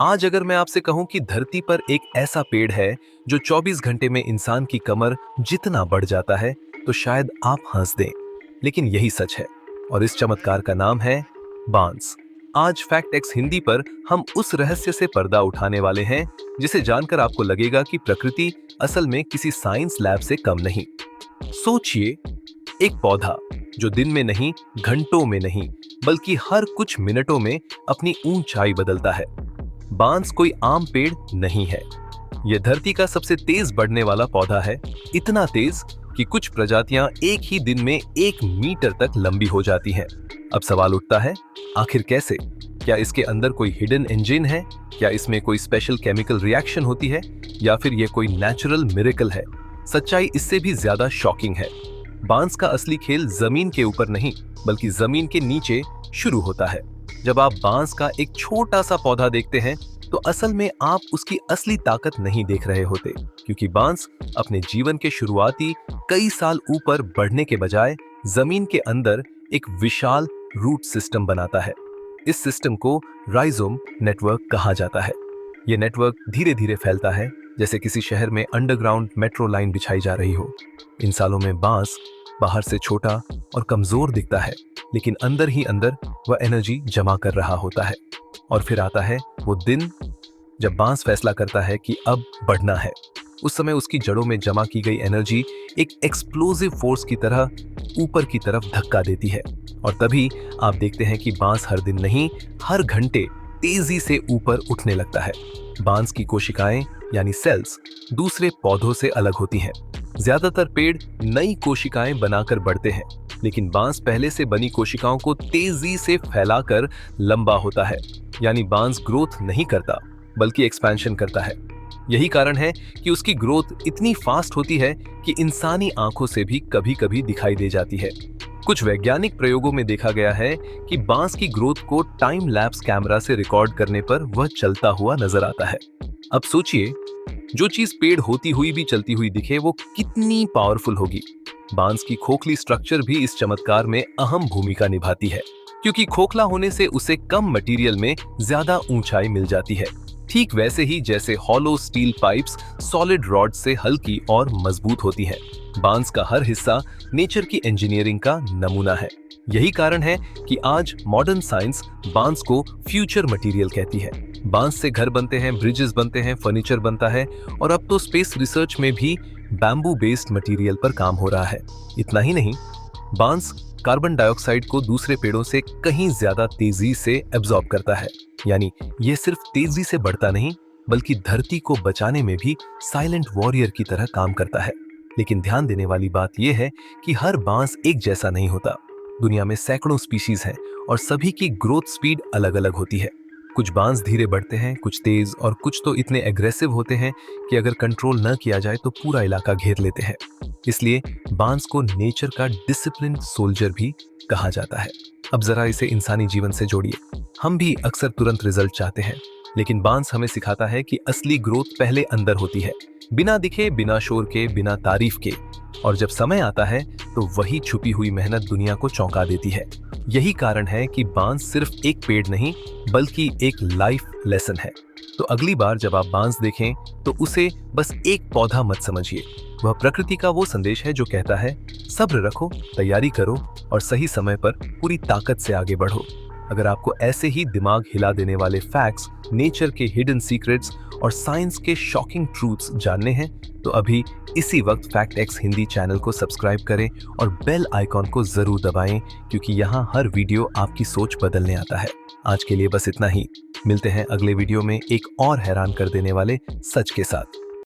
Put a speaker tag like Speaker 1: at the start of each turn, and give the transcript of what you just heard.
Speaker 1: आज अगर मैं आपसे कहूं कि धरती पर एक ऐसा पेड़ है जो 24 घंटे में इंसान की कमर जितना बढ़ जाता है, तो शायद आप हंस दें, लेकिन यही सच है। और इस चमत्कार का नाम है बांस। आज फैक्ट एक्स हिंदी पर हम उस रहस्य से पर्दा उठाने वाले हैं जिसे जानकर आपको लगेगा कि प्रकृति असल में किसी साइंस लैब से कम नहीं। सोचिए, एक पौधा जो दिन में नहीं, घंटों में नहीं, बल्कि हर कुछ मिनटों में अपनी ऊंचाई बदलता है। बांस कोई आम पेड़ नहीं है। यह धरती का सबसे तेज बढ़ने वाला पौधा है, इतना तेज कि कुछ प्रजातियां एक ही दिन में 1 मीटर तक लंबी हो जाती हैं। अब सवाल उठता है, आखिर कैसे? क्या इसके अंदर कोई हिडन इंजन है? क्या इसमें कोई स्पेशल केमिकल रिएक्शन होती है, या फिर यह कोई नेचुरल मिरेकल है? सच्चाई इससे भी ज्यादा शॉकिंग है। बांस का असली खेल जमीन के ऊपर नहीं, बल्कि जमीन के नीचे शुरू होता है। जब आप बांस का एक छोटा सा पौधा देखते हैं, तो असल में आप उसकी असली ताकत नहीं देख रहे होते, क्योंकि बांस अपने जीवन के शुरुआती कई साल ऊपर बढ़ने के बजाय जमीन के अंदर एक विशाल रूट सिस्टम बनाता है। इस सिस्टम को राइजोम नेटवर्क कहा जाता है। यह नेटवर्क धीरे धीरे फैलता है, जैसे किसी शहर में अंडरग्राउंड मेट्रो लाइन बिछाई जा रही हो। इन सालों में बांस बाहर से छोटा और कमजोर दिखता है, लेकिन अंदर ही अंदर वह एनर्जी जमा कर रहा होता है। और फिर आता है वो दिन जब बांस फैसला करता है कि अब बढ़ना है। उस समय उसकी जड़ों में जमा की गई एनर्जी एक एक्सप्लोसिव फोर्स की तरह ऊपर की तरफ धक्का देती है, और तभी आप देखते हैं कि बांस हर दिन नहीं, हर घंटे तेजी से ऊपर उठने लगता है। बांस की कोशिकाएं यानी सेल्स दूसरे पौधों से अलग होती हैं। ज्यादातर पेड़ नई कोशिकाएं बनाकर बढ़ते हैं, लेकिन बांस पहले से बनी कोशिकाओं को तेजी से फैलाकर लंबा होता है। यानी बांस ग्रोथ नहीं करता, बल्कि एक्सपेंशन करता है। यही कारण है कि उसकी ग्रोथ इतनी फास्ट होती है कि इंसानी आंखों से भी कभी-कभी दिखाई दे जाती है। कुछ वैज्ञानिक प्रयोगों में देखा गया है कि बांस की ग्रोथ को टाइम लैप्स कैमरा से रिकॉर्ड करने पर वह चलता हुआ नजर आता है। अब सोचिए, जो चीज पेड़ होती हुई भी चलती हुई दिखे, वो कितनी पावरफुल होगी। बांस की खोखली स्ट्रक्चर भी इस चमत्कार में अहम भूमिका निभाती है, क्योंकि खोखला होने से उसे कम मटेरियल में ज्यादा ऊंचाई मिल जाती है। ठीक वैसे ही जैसे hollow steel pipes solid rod से हल्की और मजबूत होती है, बांस का हर हिस्सा नेचर की इंजीनियरिंग का नमूना है। यही कारण है कि आज मॉडर्न साइंस बांस को फ्यूचर मटेरियल कहती है। बांस से घर बनते हैं, ब्रिजेस बनते हैं, फर्नीचर बनता है, और अब तो स्पेस रिसर्च में भी बैम्बू बेस्ड मटेरियल पर काम हो रहा है। इतना ही नहीं, बांस कार्बन डाइऑक्साइड को दूसरे पेड़ों से कहीं ज्यादा तेजी से एब्जॉर्ब करता है। यानी यह सिर्फ तेजी से बढ़ता नहीं, बल्कि धरती को बचाने में भी साइलेंट वॉरियर की तरह काम करता है। लेकिन ध्यान देने वाली बात यह है कि हर बांस एक जैसा नहीं होता। दुनिया में सैकड़ों स्पीशीज हैं, और सभी की ग्रोथ स्पीड अलग अलग होती है। कुछ बांस धीरे बढ़ते हैं, कुछ तेज, और कुछ तो इतने एग्रेसिव होते हैं कि अगर कंट्रोल न किया जाए तो पूरा इलाका घेर लेते हैं। इसलिए बांस को नेचर का डिसिप्लिन्ड सोल्जर भी कहा जाता है। अब जरा इसे इंसानी जीवन से जोड़िए। हम भी अक्सर तुरंत रिजल्ट चाहते हैं, लेकिन बांस हमें सिखाता है कि असली ग्रोथ पहले अंदर होती है, बिना दिखे, बिना शोर के, बिना तारीफ के। और जब समय आता है तो वही छुपी हुई मेहनत दुनिया को चौंका देती है। यही कारण है कि बांस सिर्फ एक पेड़ नहीं, बल्कि एक लाइफ लेसन है। तो अगली बार जब आप बांस देखें, तो उसे बस एक पौधा मत समझिए। वह प्रकृति का वो संदेश है जो कहता है, सब्र रखो, तैयारी करो, और सही समय पर पूरी ताकत से आगे बढ़ो। अगर आपको ऐसे ही दिमाग हिला देने वाले फैक्ट्स, नेचर के हिडन सीक्रेट्स और साइंस के शॉकिंग ट्रूथ्स जानने हैं, तो अभी इसी वक्त फैक्ट एक्स हिंदी चैनल को सब्सक्राइब करें और बेल आइकॉन को जरूर दबाएं, क्योंकि यहाँ हर वीडियो आपकी सोच बदलने आता है। आज के लिए बस इतना ही। मिलते हैं अगले वीडियो में एक और हैरान कर देने वाले सच के साथ।